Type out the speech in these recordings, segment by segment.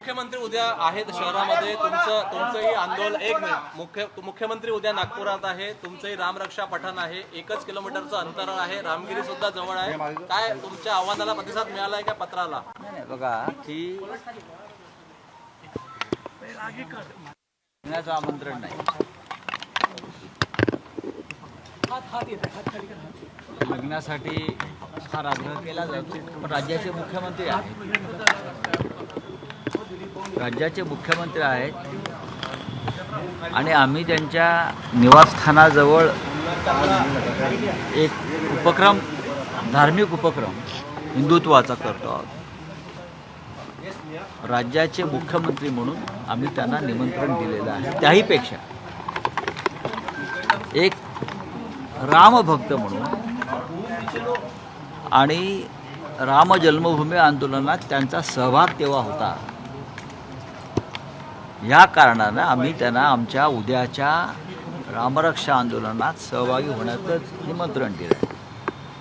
मुख्यमंत्री उद्या आहेत शहरामध्ये, तुमचंही आंदोलन एक मिनिट मुख्यमंत्री उद्या नागपुरात आहे, तुमचंही रामरक्षा पठण आहे, 1 किलोमीटरचं अंतर आहे, रामगिरी सुद्धा जवळ आहे. काय तुमच्या आव्हानाला प्रतिसाद मिळालाय का पत्राला? नाही बघा की आमंत्रण नाही, लग्नासाठी फार आग्रह केला जातो, पण राज्याचे मुख्यमंत्री आहेत आणि आम्ही त्यांच्या निवासस्थानाजवळ एक उपक्रम, धार्मिक उपक्रम हिंदुत्वाचा करतो आहोत. राज्याचे मुख्यमंत्री म्हणून आम्ही त्यांना निमंत्रण दिलेलं आहे. त्याहीपेक्षा एक रामभक्त म्हणून आणि राम जन्मभूमी आंदोलनात त्यांचा सहभाग तेव्हा होता, या कारणानं आम्ही त्यांना आमच्या उद्याच्या रामरक्षा आंदोलनात सहभागी होण्याचं निमंत्रण दिलं आहे.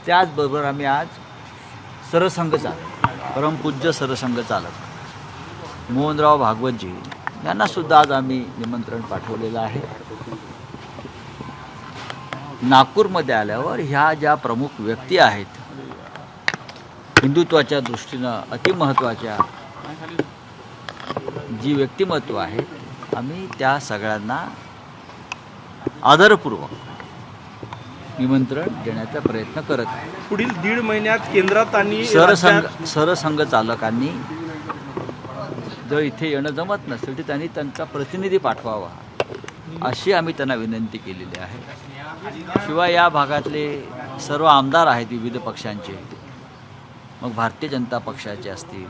त्याचबरोबर आम्ही आज सरसंघ चालक, परमपूज्य सरसंघ चालक मोहनराव भागवतजी यांनासुद्धा आज आम्ही निमंत्रण पाठवलेलं आहे. नागपूरमध्ये आल्यावर ह्या ज्या प्रमुख व्यक्ती आहेत, हिंदुत्वाच्या दृष्टीनं अतिमहत्त्वाच्या जी व्यक्तिमत्व आहे, आम्ही त्या सगळ्यांना आदरपूर्वक निमंत्रण देण्याचा प्रयत्न करत आहे. पुढील 1.5 महिन्यात केंद्रात आणि सरसंघ चालकांनी जर इथे येणं जमत नसेल तर त्यांनी त्यांचा प्रतिनिधी पाठवावा, अशी आम्ही त्यांना विनंती केलेली आहे. शिवाय या भागातले सर्व आमदार आहेत विविध पक्षांचे, मग भारतीय जनता पक्षाचे असतील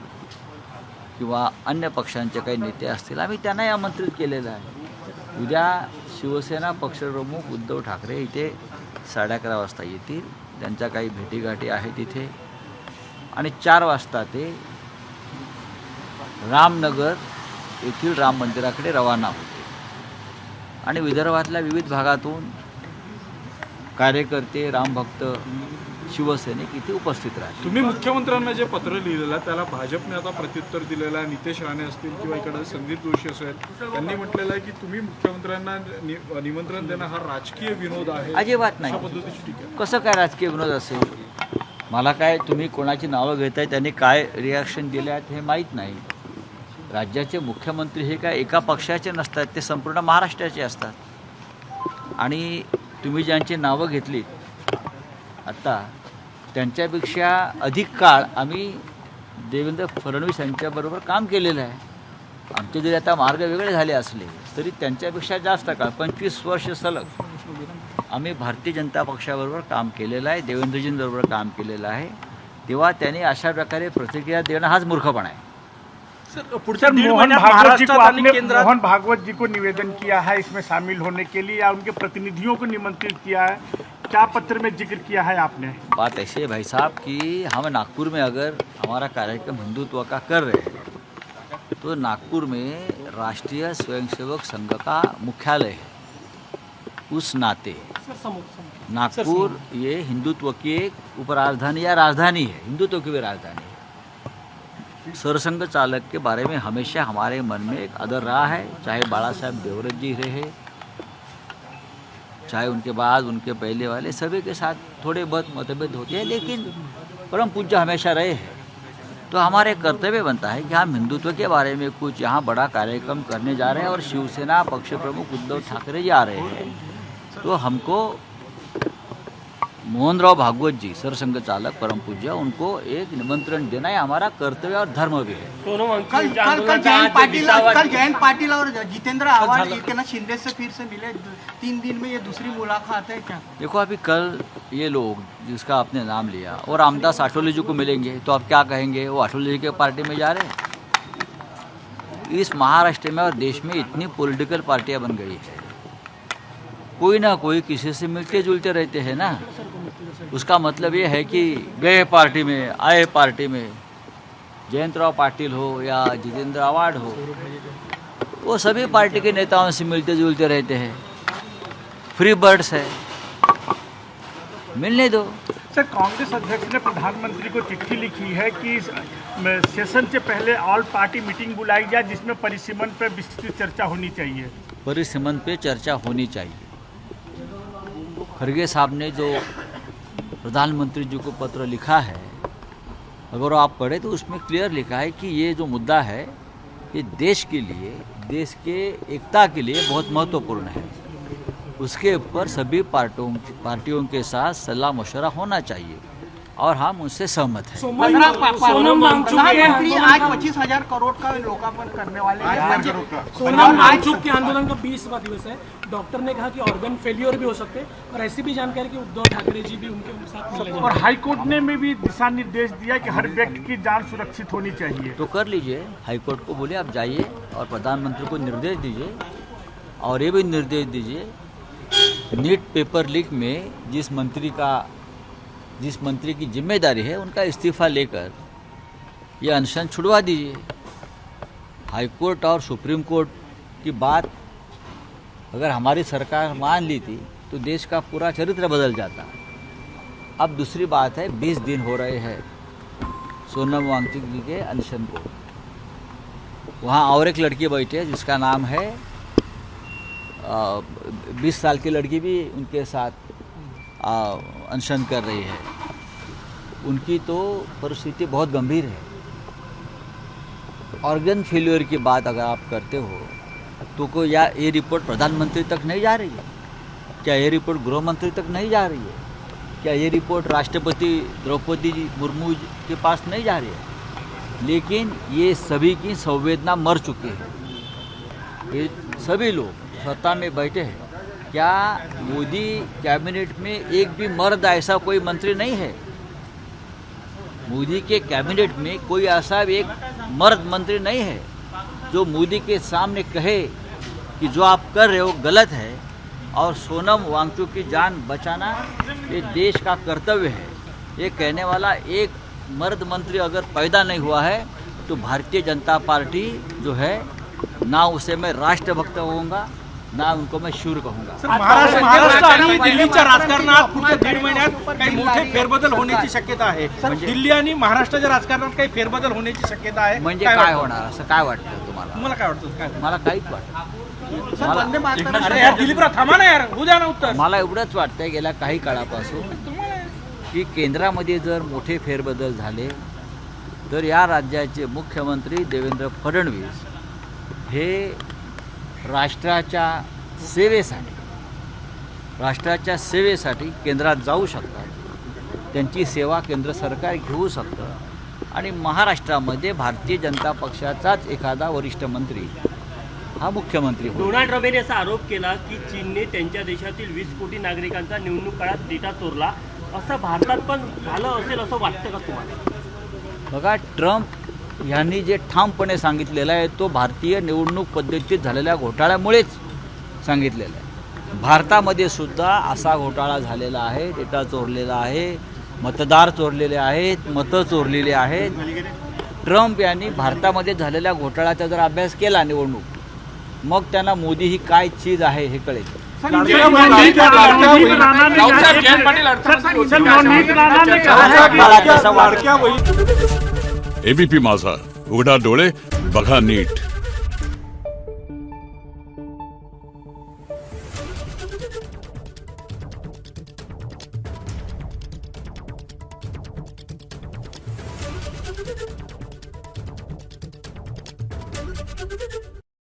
किंवा अन्य पक्षांचे काही नेते असतील, आम्ही त्यांनाही आमंत्रित केलेलं आहे. उद्या शिवसेना पक्षप्रमुख उद्धव ठाकरे इथे 11:30 वाजता येतील. त्यांच्या काही भेटीगाठी आहेत इथे आणि 4 वाजता ते रामनगर येथील राम मंदिराकडे रवाना होते आणि विदर्भातल्या विविध भागातून कार्यकर्ते, रामभक्त, शिवसैनिक इथे उपस्थित राहतील. तुम्ही मुख्यमंत्र्यांना जे पत्र लिहिलेलं आहे त्याला भाजपने आता प्रत्युत्तर दिलेलं आहे. नितेश राणे असतील किंवा इकडे संदीप जोशी असेल, त्यांनी म्हटलेलं आहे की तुम्ही मुख्यमंत्र्यांना निमंत्रण देणं हा राजकीय विनोद आहे. अजिबात नाही. अशा पद्धतीची टीका. कसं काय राजकीय विनोद असेल? मला काय, तुम्ही कोणाची नावं घेताय, त्यांनी काय रिॲक्शन दिले आहेत हे माहीत नाही. राज्याचे मुख्यमंत्री हे काय एका पक्षाचे नसतात, ते संपूर्ण महाराष्ट्राचे असतात आणि तुम्ही ज्यांची नावं घेतलीत आत्ता, त्यांच्यापेक्षा अधिक काळ आम्ही देवेंद्र फडणवीस यांच्याबरोबर काम केलेलं आहे. आमचे जरी आता मार्ग वेगळे झाले असले तरी त्यांच्यापेक्षा जास्त काळ, 25 वर्ष सलग आम्ही भारतीय जनता पक्षाबरोबर काम केलेलं आहे, देवेंद्रजींबरोबर काम केलेलं आहे. तेव्हा त्यांनी अशा प्रकारे प्रतिक्रिया देणं हाच मूर्खपणा आहे. सर, मोहन भागवत जी को निवेदन किया है इसमें शामिल होने के लिए या उनके प्रतिनिधियों को निमंत्रित किया है, क्या पत्र में जिक्र किया है आपने? बात ऐसे है भाई साहब कि हम नागपुर में अगर हमारा कार्यक्रम हिंदुत्व का कर रहे हैं तो नागपुर में राष्ट्रीय स्वयंसेवक संघ का मुख्यालय है. उस नाते नागपुर ये हिंदुत्व की एक उपराजधानी या राजधानी है, हिंदुत्व की भी राजधानी है. सरसंघ चालक के बारे में हमेशा हमारे मन में एक आदर रहा है, चाहे बाला साहब देवव्रत जी रहे, चाहे उनके बाद उनके पहले वाले, सभी के साथ थोड़े बहुत मतभेद होते हैं, लेकिन परम पूज्य हमेशा रहे हैं. तो हमारे कर्तव्य बनता है कि हम हिंदुत्व के बारे में कुछ यहाँ बड़ा कार्यक्रम करने जा रहे हैं और शिवसेना पक्ष प्रमुख उद्धव ठाकरे जी आ रहे हैं, तो हमको मोहनराव भागवत जी सरसंघ चालक परम पूज्य, उनको एक निमंत्रण देना है हमारा कर्तव्य और धर्म भी है. कल जयंत पाटिल और जितेंद्र आव्हाड एकनाथ शिंदे से फिर से मिले. 3 दिन में ये दूसरी मुलाकात है क्या? देखो, अभी कल ये लोग जिसका आपने नाम लिया और रामदास आठवले जी को मिलेंगे, तो आप क्या कहेंगे? वो आठवले जी के पार्टी में जा रहे हैं. इस महाराष्ट्र में और देश में इतनी पॉलिटिकल पार्टियां बन गई है, कोई ना कोई किसी से मिलते जुलते रहते हैं ना. उसका मतलब ये है कि गए पार्टी में, आए पार्टी में, जयंतराव पाटिल हो या जितेंद्र आव्हाड हो, वो सभी पार्टी के नेताओं से मिलते जुलते रहते हैं. फ्री बर्ड्स है, मिलने दो. सर, कांग्रेस अध्यक्ष ने प्रधानमंत्री को चिट्ठी लिखी है कि सेशन से पहले ऑल पार्टी मीटिंग बुलाई जाए जिसमें परिसीमन पर विस्तृत चर्चा होनी चाहिए। परिसीमन पे चर्चा होनी चाहिए। खड़गे साहब ने जो प्रधानमंत्री जी को पत्र लिखा है, अगर आप पढ़े तो उसमें क्लियर लिखा है कि ये जो मुद्दा है ये देश के लिए, देश के एकता के लिए बहुत महत्वपूर्ण है। उसके ऊपर सभी पार्टियों के साथ सलाह मशवरा होना चाहिए और हम उससे सहमत हैं। प्रधानमंत्री आज 25,000 करोड़ का लोकार्पण करने वाले हैं। सोनम वांगचुक के आंदोलन का 20वां दिवस है। डॉक्टर ने कहा कि ऑर्गन फेलियर भी हो सकते हैं और ऐसी भी जानकारी कि उद्धव ठाकरे जी भी उनके साथ मिले और हाईकोर्ट ने में भी दिशा निर्देश दिया कि हर व्यक्ति की जान सुरक्षित होनी चाहिए। तो कर लीजिए, हाईकोर्ट को बोलिए आप जाइए और प्रधानमंत्री को निर्देश दीजिए और ये भी निर्देश दीजिए नीट पेपर लीक में जिस मंत्री की जिम्मेदारी है उनका इस्तीफा लेकर ये अनशन छुड़वा दीजिए। हाईकोर्ट और सुप्रीम कोर्ट की बात अगर हमारी सरकार मान ली थी तो देश का पूरा चरित्र बदल जाता। अब दूसरी बात है, 20 दिन हो रहे हैं सोनम वांगचुक जी के अनशन को। वहाँ और एक लड़की बैठी है जिसका नाम है 20 साल की लड़की भी उनके साथ अनशन कर रही है। उनकी तो परिस्थिति बहुत गंभीर है। ऑर्गन फेल्योर की बात अगर आप करते हो तो कोई या ये रिपोर्ट प्रधानमंत्री तक नहीं जा रही है क्या? ये रिपोर्ट गृह मंत्री तक नहीं जा रही है क्या? ये रिपोर्ट राष्ट्रपति द्रौपदी मुर्मू के पास नहीं जा रही है? लेकिन ये सभी की संवेदना मर चुकी है। ये सभी लोग सत्ता में बैठे हैं। क्या मोदी कैबिनेट में एक भी मर्द ऐसा कोई मंत्री नहीं है? मोदी के कैबिनेट में कोई ऐसा एक मर्द मंत्री नहीं है जो मोदी के सामने कहे कि जो आप कर रहे हो गलत है और सोनम वांगचुक की जान बचाना ये देश का कर्तव्य है। ये कहने वाला एक मर्द मंत्री अगर पैदा नहीं हुआ है तो भारतीय जनता पार्टी जो है ना उसे मैं राष्ट्रभक्त होऊंगा ना उनको मैं शूर कहूंगा। महाराष्ट्र आणि दिल्लीच्या राजकारणात पुढच्या 1.5 महिन्यात काही मोठे फेरबदल होण्याची शक्यता आहे। दिल्ली आणि महाराष्ट्राच्या राजकारणात काही फेरबदल होण्याची शक्यता आहे। म्हणजे काय होणार असं काय वाटतं तुम्हाला? तुम्हाला काय वाटतं? काय मला काहीच वाटतं अरे यार दिलीपराव थांबा ना यार, होऊ द्या ना उत्तर। मला एवढंच वाटतंय गेल्या काही काळापासून की केंद्रामध्ये जर मोठे फेरबदल झाले तर या राज्याचे मुख्यमंत्री देवेंद्र फडणवीस हे राष्ट्राच्या सेवेसाठी केंद्रात जाऊ शकतात। त्यांची सेवा केंद्र सरकार घेऊ शकतं आणि महाराष्ट्रामध्ये भारतीय जनता पक्षाचाच एखादा वरिष्ठ मंत्री हा मुख्यमंत्री होईल। डोनाल्ड ट्रम्प यांनी असा आरोप केला की चीनने त्यांच्या देशातील 20 कोटी नागरिकांचा निवडणूक काळात डेटा चोरला, असं भारतात पण झालं असेल असं वाटतं का तुम्हाला? बघा, ट्रम्प यांनी जे ठामपणे सांगितलेलं आहे तो भारतीय निवडणूक पद्धतीत झालेल्या घोटाळ्यामुळेच सांगितलेलं आहे। भारतामध्ये सुद्धा असा घोटाळा झालेला आहे, डेटा चोरलेला आहे, मतदार चोरलेले आहेत, मतं चोरलेली आहेत। ट्रम्प यांनी भारतामध्ये झालेल्या घोटाळ्याचा जर अभ्यास केला निवडणूक, मग त्यांना मोदी ही काय चीज आहे हे कळेल। एबीपी माझा, उघडा डोळे बघा नीट।